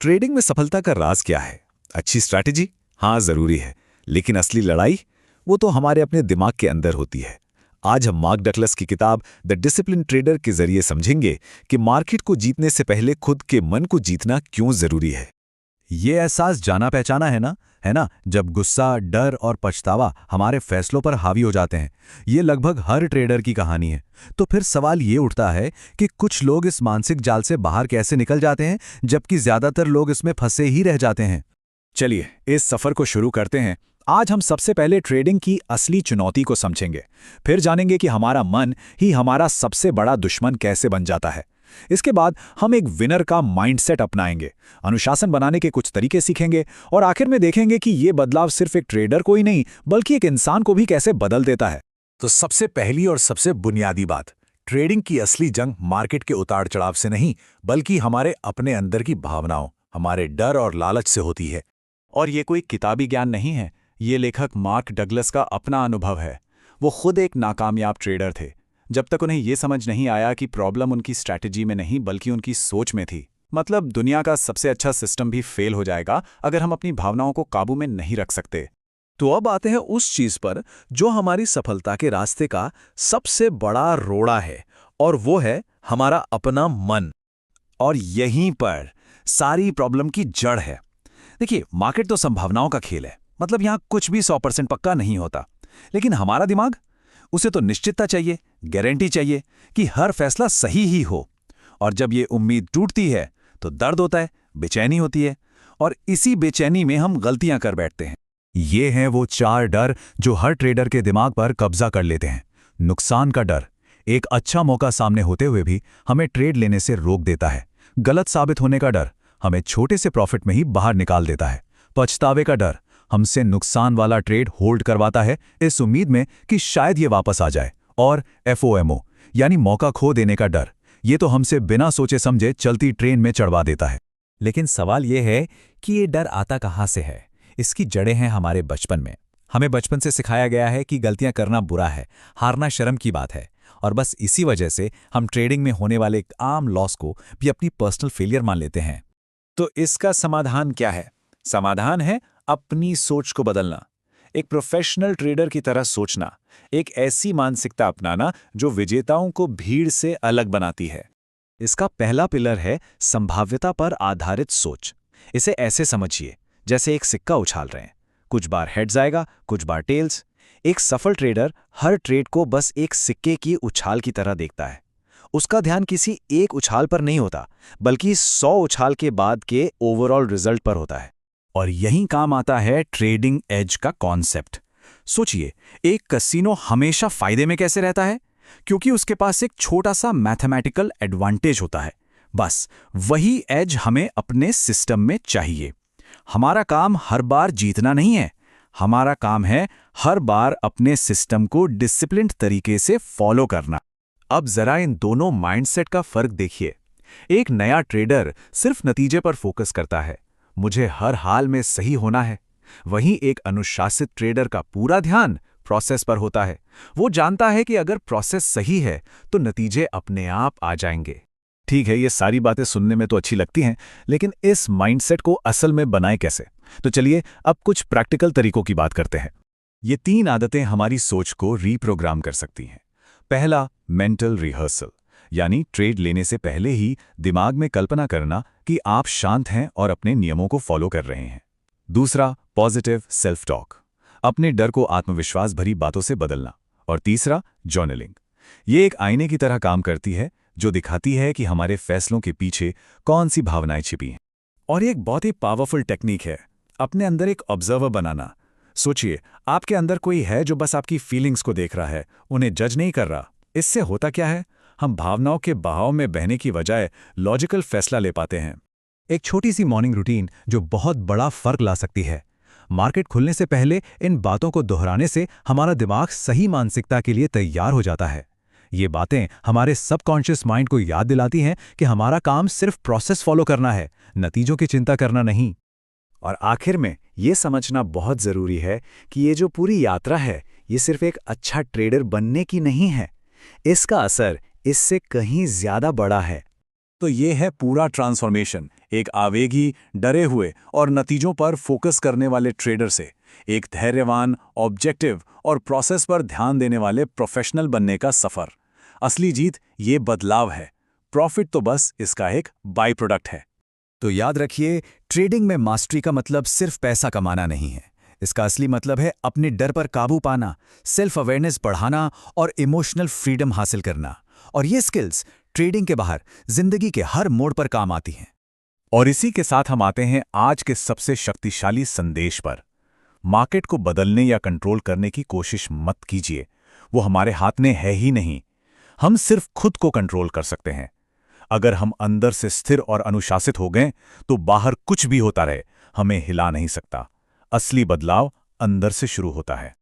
Trading में सफलता का राज क्या है? अच्छी स्ट्रैटेजी? हाँ, जरूरी है। लेकिन असली लड़ाई वो तो हमारे अपने दिमाग के अंदर होती है। आज हम मार्क डगलस की किताब द डिसिप्लिन ट्रेडर के जरिए समझेंगे कि मार्केट को जीतने से पहले खुद के मन को जीतना क्यों जरूरी है। ये एहसास जाना पहचाना है ना, जब गुस्सा, डर और पछतावा हमारे फैसलों पर हावी हो जाते हैं। ये लगभग हर ट्रेडर की कहानी है। तो फिर सवाल ये उठता है कि कुछ लोग इस मानसिक जाल से बाहर कैसे निकल जाते हैं, जबकि ज्यादातर लोग इसमें फंसे ही रह जाते हैं। चलिए इस सफर को शुरू करते हैं। आज हम सबसे पहले ट्रेडिंग की असली चुनौती को समझेंगे, फिर जानेंगे कि हमारा मन ही हमारा सबसे बड़ा दुश्मन कैसे बन जाता है। इसके बाद हम एक विनर का माइंडसेट अपनाएंगे, अनुशासन बनाने के कुछ तरीके सीखेंगे और आखिर में देखेंगे कि ये बदलाव सिर्फ एक ट्रेडर को ही नहीं बल्कि एक इंसान को भी कैसे बदल देता है। तो सबसे पहली और सबसे बुनियादी बात, ट्रेडिंग की असली जंग मार्केट के उतार चढ़ाव से नहीं बल्कि हमारे अपने अंदर की भावनाओं, हमारे डर और लालच से होती है। और ये कोई किताबी ज्ञान नहीं है, ये लेखक मार्क डगलस का अपना अनुभव है। वो खुद एक नाकामयाब ट्रेडर थे, जब तक उन्हें ये समझ नहीं आया कि प्रॉब्लम उनकी स्ट्रैटेजी में नहीं बल्कि उनकी सोच में थी। मतलब दुनिया का सबसे अच्छा सिस्टम भी फेल हो जाएगा अगर हम अपनी भावनाओं को काबू में नहीं रख सकते। तो अब आते हैं उस चीज पर जो हमारी सफलता के रास्ते का सबसे बड़ा रोड़ा है, और वो है हमारा अपना मन। और यहीं पर सारी प्रॉब्लम की जड़ है। देखिए, मार्केट तो संभावनाओं का खेल है, मतलब यहां कुछ भी 100% पक्का नहीं होता। लेकिन हमारा दिमाग, उसे तो निश्चितता चाहिए, गारंटी चाहिए कि हर फैसला सही ही हो। और जब ये उम्मीद टूटती है तो दर्द होता है, बेचैनी होती है, और इसी बेचैनी में हम गलतियां कर बैठते हैं। ये हैं वो 4 डर जो हर ट्रेडर के दिमाग पर कब्जा कर लेते हैं। नुकसान का डर, एक अच्छा मौका सामने होते हुए भी हमें ट्रेड लेने से रोक देता है। गलत साबित होने का डर हमें छोटे से प्रॉफिट में ही बाहर निकाल देता है। पछतावे का डर हमसे नुकसान वाला ट्रेड होल्ड करवाता है इस उम्मीद में कि शायद ये वापस आ जाए। और FOMO यानी मौका खो देने का डर, ये तो हमसे बिना सोचे समझे चलती ट्रेन में चढ़वा देता है। लेकिन सवाल ये है कि ये डर आता कहाँ से है? इसकी जड़ें हैं हमारे बचपन में। हमें बचपन से सिखाया गया है कि गलतियां करना बुरा है, हारना शर्म की बात है। और बस इसी वजह से हम ट्रेडिंग में होने वाले एक आम लॉस को भी अपनी पर्सनल फेलियर मान लेते हैं। तो इसका समाधान क्या है? समाधान है अपनी सोच को बदलना, एक प्रोफेशनल ट्रेडर की तरह सोचना, एक ऐसी मानसिकता अपनाना जो विजेताओं को भीड़ से अलग बनाती है। इसका पहला पिलर है संभाव्यता पर आधारित सोच। इसे ऐसे समझिए जैसे एक सिक्का उछाल रहे हैं, कुछ बार हेड्स आएगा, कुछ बार टेल्स। एक सफल ट्रेडर हर ट्रेड को बस एक सिक्के की उछाल की तरह देखता है। उसका ध्यान किसी एक उछाल पर नहीं होता बल्कि 100 उछाल के बाद के ओवरऑल रिजल्ट पर होता है। और यहीं काम आता है ट्रेडिंग एज का कॉन्सेप्ट। सोचिए, एक कसिनो हमेशा फायदे में कैसे रहता है? क्योंकि उसके पास एक छोटा सा मैथमेटिकल एडवांटेज होता है। बस वही एज हमें अपने सिस्टम में चाहिए। हमारा काम हर बार जीतना नहीं है, हमारा काम है हर बार अपने सिस्टम को डिसिप्लिन्ड तरीके से फॉलो करना। अब जरा इन दोनों माइंडसेट का फर्क देखिए। एक नया ट्रेडर सिर्फ नतीजे पर फोकस करता है, मुझे हर हाल में सही होना है। वहीं एक अनुशासित ट्रेडर का पूरा ध्यान प्रोसेस पर होता है। वो जानता है कि अगर प्रोसेस सही है तो नतीजे अपने आप आ जाएंगे। ठीक है, ये सारी बातें सुनने में तो अच्छी लगती हैं, लेकिन इस माइंडसेट को असल में बनाएं कैसे? तो चलिए अब कुछ प्रैक्टिकल तरीकों की बात करते हैं। ये 3 आदतें हमारी सोच को रीप्रोग्राम कर सकती हैं। पहला, मेंटल रिहर्सल, यानी ट्रेड लेने से पहले ही दिमाग में कल्पना करना कि आप शांत हैं और अपने नियमों को फॉलो कर रहे हैं। दूसरा, पॉजिटिव सेल्फ टॉक, अपने डर को आत्मविश्वास भरी बातों से बदलना। और तीसरा, जर्नलिंग। ये एक आईने की तरह काम करती है जो दिखाती है कि हमारे फैसलों के पीछे कौन सी भावनाएं छिपी हैं। और ये एक बहुत ही पावरफुल टेक्निक है, अपने अंदर एक ऑब्जर्वर बनाना। सोचिए, आपके अंदर कोई है जो बस आपकी फीलिंग्स को देख रहा है, उन्हें जज नहीं कर रहा। इससे होता क्या है? हम भावनाओं के बहाव में बहने की बजाय लॉजिकल फैसला ले पाते हैं। एक छोटी सी मॉर्निंग रूटीन जो बहुत बड़ा फर्क ला सकती है। मार्केट खुलने से पहले इन बातों को दोहराने से हमारा दिमाग सही मानसिकता के लिए तैयार हो जाता है। ये बातें हमारे सबकॉन्शियस माइंड को याद दिलाती हैं कि हमारा काम सिर्फ प्रोसेस फॉलो करना है, नतीजों की चिंता करना नहीं। और आखिर में ये समझना बहुत जरूरी है कि ये जो पूरी यात्रा है, ये सिर्फ एक अच्छा ट्रेडर बनने की नहीं है। इसका असर इससे कहीं ज्यादा बड़ा है। तो ये है पूरा ट्रांसफॉर्मेशन, एक आवेगी, डरे हुए और नतीजों पर फोकस करने वाले ट्रेडर से एक धैर्यवान, ऑब्जेक्टिव और प्रोसेस पर ध्यान देने वाले प्रोफेशनल बनने का सफर। असली जीत ये बदलाव है, प्रॉफिट तो बस इसका एक बाई प्रोडक्ट है। तो याद रखिए, ट्रेडिंग में मास्टरी का मतलब सिर्फ पैसा कमाना नहीं है। इसका असली मतलब है अपने डर पर काबू पाना, सेल्फ अवेयरनेस बढ़ाना और इमोशनल फ्रीडम हासिल करना। और ये स्किल्स ट्रेडिंग के बाहर जिंदगी के हर मोड़ पर काम आती हैं। और इसी के साथ हम आते हैं आज के सबसे शक्तिशाली संदेश पर। मार्केट को बदलने या कंट्रोल करने की कोशिश मत कीजिए, वो हमारे हाथ में है ही नहीं। हम सिर्फ खुद को कंट्रोल कर सकते हैं। अगर हम अंदर से स्थिर और अनुशासित हो गए तो बाहर कुछ भी होता रहे, हमें हिला नहीं सकता। असली बदलाव अंदर से शुरू होता है।